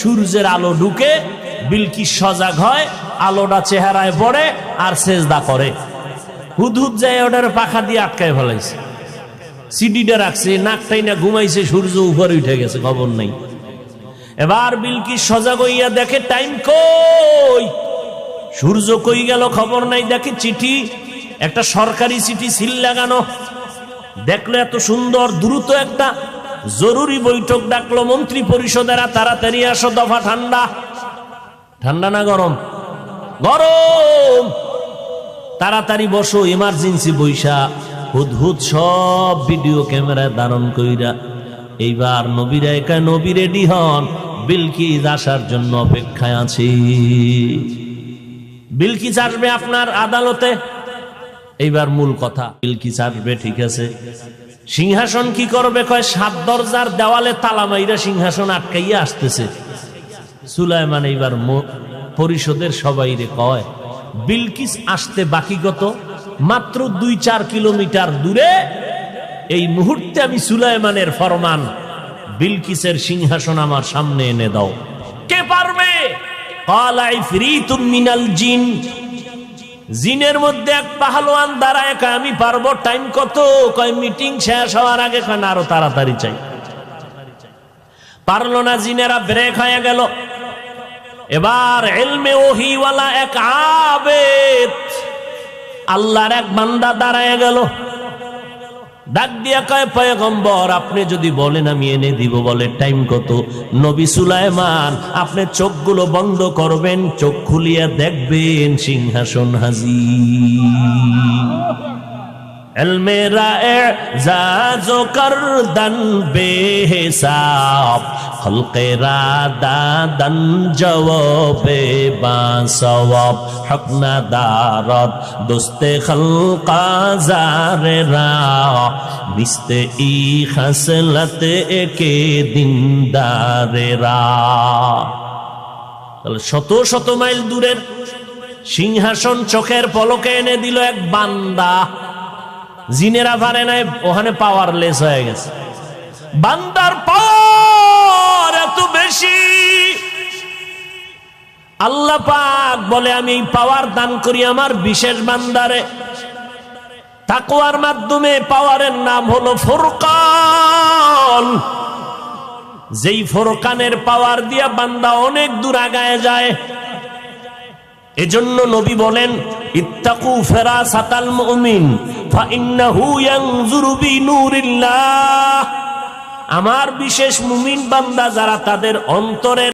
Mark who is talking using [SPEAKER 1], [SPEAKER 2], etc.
[SPEAKER 1] সূর্যের আলো ঢুকে, বিলকিস সজাগ হয়, আলোটা চেহারায় পড়ে আর সেজদা করে। হুদহুদ যায় ওটার পাখা দিয়ে আটকায় ফেলাইছে, সিডিটা রাখছে, নাকটাই না ঘুমাইছে, সূর্য উপরে উঠে গেছে, খবর নাই। এবার বিলকিস সজাগ হইয়া দেখে টাইম কই, সূর্য কই গেল খবর নাই। দেখে চিঠি, একটা সরকারি চিঠি সিল লাগানো। দেখলো এত সুন্দর, দ্রুত একটা জরুরি বৈঠক ডাকলো মন্ত্রী পরিষদেরা, তাড়াতাড়ি আসো, দফা ঠান্ডা। ঠান্ডা না গরম? গরম। তাড়াতাড়ি বসো, ইমার্জেন্সি বৈশা। হুদহুদ সব ভিডিও ক্যামেরায় ধারণ কইরা এইবার নবীরা একা নবী রেডি হন, বিলকিস আসার জন্য অপেক্ষায় আছে। বিলকিস আসবে আপনার আদালতে। এইবার মূল কথা, বিলকিস আসবে, ঠিক আছে, সিংহাসন কি করবে? কয় 7 দরজার দেওয়ালে তালা মাইরা সিংহাসন আটকাইয়া আসতেছে। সুলাইমান এইবার পরিষদের সবাইরে কয়, বিলকিস আসতে বাকি কত? মাত্র 2-4 কিলোমিটার দূরে। এই মুহূর্তে আমি সুলাইমানের ফরমান, বিলকিসের সিংহাসন আমার সামনে এনে দাও। কে পারবে? ক্বালা ইফরিতুম মিনাল জিন। জিনের মধ্যে এক পাহলোয়ান দাঁড়ায়, আমি পারবো। টাইম কত? কয় মিটিং শেষ হওয়ার আগে। কয় না, আরো তাড়াতাড়ি চাই। পারলো না, জিনেরা ব্রেক হয়ে গেল। এবার ইলমে ওহীওয়ালা এক আবেদ, আল্লাহর এক বান্দা দাঁড়ায় গেল, ডাক দিয়া কয়, পয়গম্বর আপনি যদি বলেন আমি এনে দিব। বলে টাইম কত? নবী সুলাইমান, আপনি চোখগুলো বন্ধ করবেন, চোখ খুলিয়া দেখবেন সিংহাসন হাজির। ইলমে রা'জাজো করদন বেহিসাব, খলকে রাদাদন জওয়াবে বাসওয়াব, হকনা দারদ দোস্তে খলকা জারেরা, মিস্তে ই খসলত একে দিনদারেরা। তাহলে শত শত মাইল দূরের সিংহাসন চোখের পলকে এনে দিল এক বান্দা। জিনেরা পারে নাই, ওখানে পাওয়ারলেস হয়ে গেছে। বান্দার পাওয়ার এত বেশি, আল্লাহ পাক বলে আমি এই পাওয়ার দান করি আমার বিশেষ বান্দারে। তাকওয়ার মাধ্যমে পাওয়ারের নাম হলো ফুরকান। যেই ফুরকানের পাওয়ার দিয়া বান্দা অনেক দূর আগায় যায়। এজন্য নবী বলেন, ইত্তাকু ফিরাসাতাল মুমিন ফাইন্নাহু ইয়ানজুরু বিনুরিল্লাহ। আমার বিশেষ মুমিন বান্দা যারা, তাদের অন্তরের